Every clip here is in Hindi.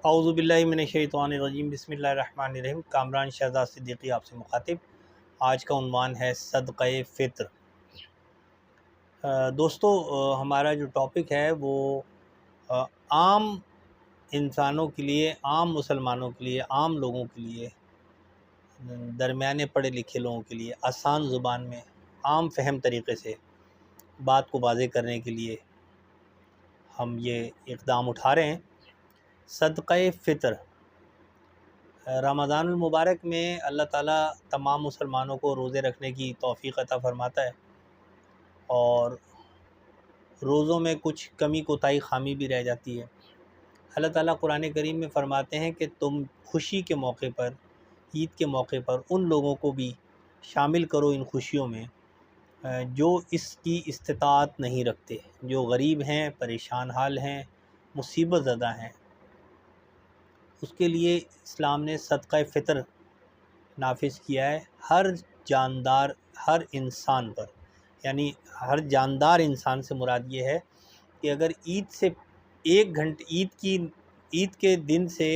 औज़ुबिल्लाहि मिनश्शैतानिर्रजीम बिस्मिल्लाहिर्रहमानिर्रहीम। कामरान शहज़ाद सिद्दीकी आपसे मुखातिब। आज का उन्वान है सदक़े फ़ित्र। दोस्तों, हमारा जो टॉपिक है वो आम इंसानों के लिए, आम मुसलमानों के लिए, आम लोगों के लिए, दरमियाने पढ़े लिखे लोगों के लिए आसान ज़ुबान में आम फ़हम तरीक़े से बात को वाज़ेह करने के लिए हम ये इक़दाम उठा रहे हैं। सदक़े फ़ित्र रमज़ानुल मुबारक में अल्लाह ताला तमाम मुसलमानों को रोज़े रखने की तौफ़ीक़ अता फ़रमाता है और रोज़ों में कुछ कमी कोताही ख़ामी भी रह जाती है। अल्लाह ताला कुरान करीम में फ़रमाते हैं कि तुम खुशी के मौके पर, ईद के मौके पर उन लोगों को भी शामिल करो इन खुशियों में जो इसकी इस्तिताअत नहीं रखते, जो गरीब हैं, परेशान हाल हैं, मुसीबत ज़दा हैं। उसके लिए इस्लाम ने सदक़े फ़ित्र नाफिज किया है हर जानदार, हर इंसान पर। यानी हर जानदार इंसान से मुराद ये है कि अगर ईद से ईद के दिन से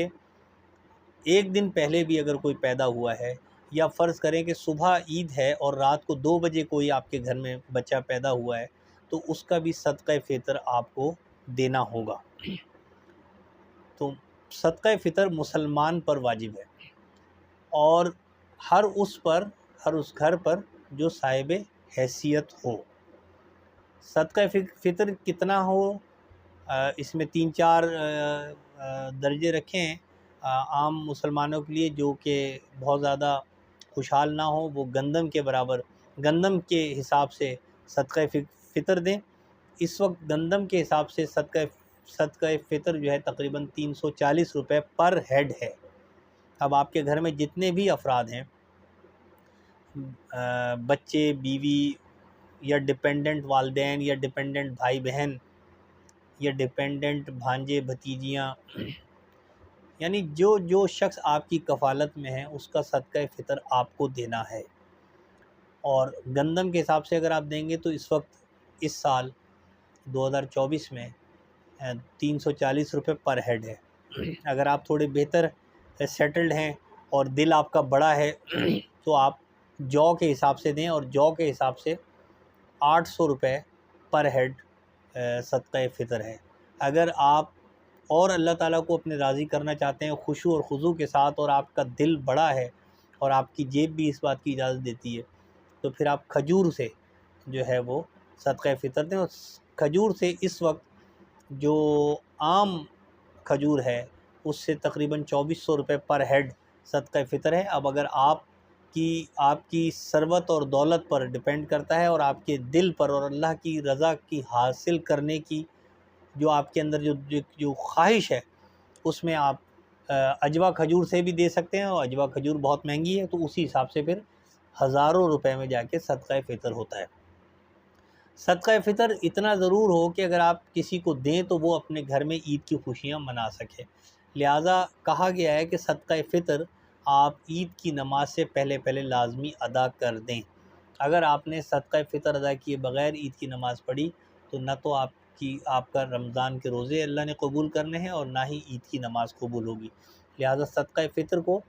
एक दिन पहले भी अगर कोई पैदा हुआ है, या फ़र्ज़ करें कि सुबह ईद है और रात को 2 बजे कोई आपके घर में बच्चा पैदा हुआ है, तो उसका भी सदक़े फ़ित्र आपको देना होगा। तो सदक़े फ़ित्र मुसलमान पर वाजिब है और हर उस घर पर जो साहिब हैसियत हो। सदक़े फ़ित्र कितना हो, इसमें 3-4 दर्जे रखे हैं। आम मुसलमानों के लिए जो कि बहुत ज़्यादा खुशहाल ना हो, वो गंदम के बराबर, गंदम के हिसाब से सदक़े फ़ित्र दें। इस वक्त गंदम के हिसाब से सदक़े फ़ित्र जो है तकरीबन 340 रुपये पर हेड है। अब आपके घर में जितने भी अफराद हैं, बच्चे, बीवी या डिपेंडेंट वालिदैन या डिपेंडेंट भाई बहन या डिपेंडेंट भांजे भतीजियाँ, यानी जो जो शख्स आपकी कफ़ालत में है उसका सदक़े फ़ित्र आपको देना है। और गंदम के हिसाब से अगर आप देंगे तो इस वक्त इस साल 2024 में 340 रुपये पर हेड है। अगर आप थोड़े बेहतर सेटल्ड हैं और दिल आपका बड़ा है तो आप जौ के हिसाब से दें, और जौ के हिसाब से 800 रुपये पर हेड सदक़े फ़ित्र है। अगर आप और अल्लाह ताला को अपने राज़ी करना चाहते हैं खुशू और खुज़ू के साथ, और आपका दिल बड़ा है और आपकी जेब भी इस बात की इजाज़त देती है, तो फिर आप खजूर से जो है वो सदक़े फ़ित्र दें। और खजूर से इस वक्त जो आम खजूर है उससे तकरीबन 2400 रुपये पर हेड सदक़े फ़ित्र है। अब अगर आपकी सरवत और दौलत पर डिपेंड करता है, और आपके दिल पर, और अल्लाह की रज़ा की हासिल करने की जो आपके अंदर जो ख्वाहिश है, उसमें आप अजवा खजूर से भी दे सकते हैं, और अजवा खजूर बहुत महंगी है, तो उसी हिसाब से फिर हज़ारों रुपए में जाके सदक़े फ़ित्र होता है। सदक़े फ़ित्र इतना ज़रूर हो कि अगर आप किसी को दें तो वो अपने घर में ईद की खुशियाँ मना सके। लिहाजा कहा गया है कि सदक़े फ़ित्र आप ईद की नमाज से पहले पहले लाज़मी अदा कर दें। अगर आपने सदक़े फ़ित्र अदा किए बग़ैर ईद की नमाज़ पढ़ी तो न तो आपका रमज़ान के रोज़े अल्लाह ने कबूल करने हैं, और ना ही ईद की नमाज़ कबूल होगी। लिहाजा सदक़े फ़ित्र को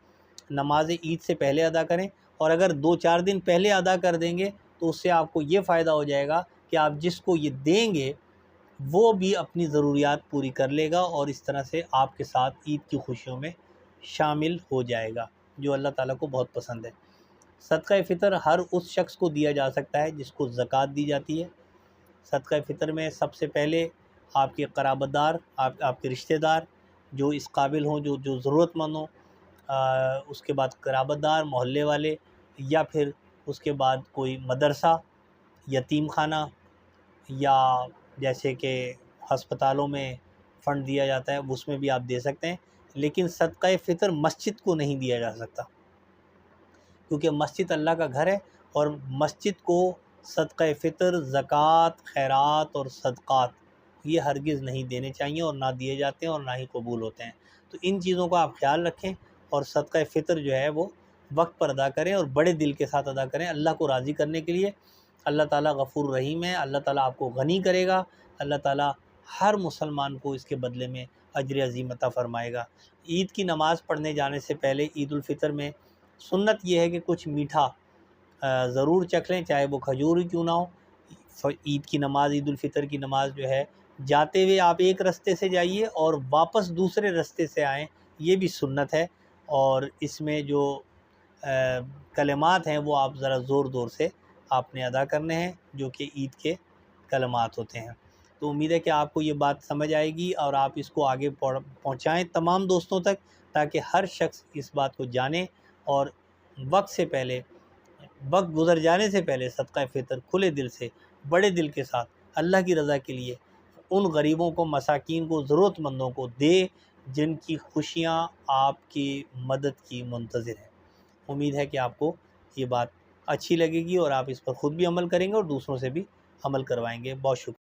नमाज ईद से पहले अदा करें, और अगर 2-4 दिन पहले अदा कर देंगे तो उससे आपको ये फ़ायदा हो जाएगा कि आप जिसको ये देंगे वो भी अपनी ज़रूरियात पूरी कर लेगा, और इस तरह से आपके साथ ईद की खुशियों में शामिल हो जाएगा, जो अल्लाह ताला को बहुत पसंद है। सदक़े फ़ित्र हर उस शख्स को दिया जा सकता है जिसको ज़कात दी जाती है। सदक़े फ़ित्र में सबसे पहले आपके क़राबतदार, आपके रिश्तेदार जो इस काबिल हों, जो जो ज़रूरतमंद हों, उसके बाद क़राबतदार, मोहल्ले वाले, या फिर उसके बाद कोई मदरसा, यतीम खाना, या जैसे कि हस्पतालों में फ़ंड दिया जाता है उसमें भी आप दे सकते हैं। लेकिन सदक़े फ़ित्र मस्जिद को नहीं दिया जा सकता, क्योंकि मस्जिद अल्लाह का घर है, और मस्जिद को सदक़े फ़ित्र, ज़कात, खैरात और सदक़ात ये हरगिज़ नहीं देने चाहिए, और ना दिए जाते हैं और ना ही कबूल होते हैं। तो इन चीज़ों का आप ख्याल रखें, और सदक़े फ़ित्र जो है वो वक्त पर अदा करें, और बड़े दिल के साथ अदा करें अल्लाह को राज़ी करने के लिए। अल्लाह ताला गफ़ूर रहीम है, अल्लाह ताला आपको गनी करेगा। अल्लाह ताला हर मुसलमान को इसके बदले में अजर अज़ीम अता फ़रमाएगा। ईद की नमाज़ पढ़ने जाने से पहले ईद उल फ़ितर में सुन्नत ये है कि कुछ मीठा ज़रूर चख लें, चाहे वो खजूर ही क्यों ना हो। ईद की नमाज़, ईद उल फ़ितर की नमाज़ जो है, जाते हुए आप एक रास्ते से जाइए और वापस दूसरे रास्ते से आएँ, ये भी सुन्नत है। और इसमें जो कलिमात हैं वो आप ज़रा ज़ोर से आपने अदा करने हैं, जो कि ईद के कलिमात होते हैं। तो उम्मीद है कि आपको ये बात समझ आएगी और आप इसको आगे पहुँचाएँ तमाम दोस्तों तक, ताकि हर शख्स इस बात को जाने और वक्त से पहले, वक्त गुज़र जाने से पहले सदका फ़ितर खुले दिल से, बड़े दिल के साथ, अल्लाह की रज़ा के लिए उन गरीबों को, मसाकीन को, ज़रूरतमंदों को दे जिनकी खुशियाँ आपकी मदद की मुंतज़िर हैं। उम्मीद है कि आपको ये बात अच्छी लगेगी और आप इस पर ख़ुद भी अमल करेंगे और दूसरों से भी अमल करवाएंगे। बहुत शुक्रिया।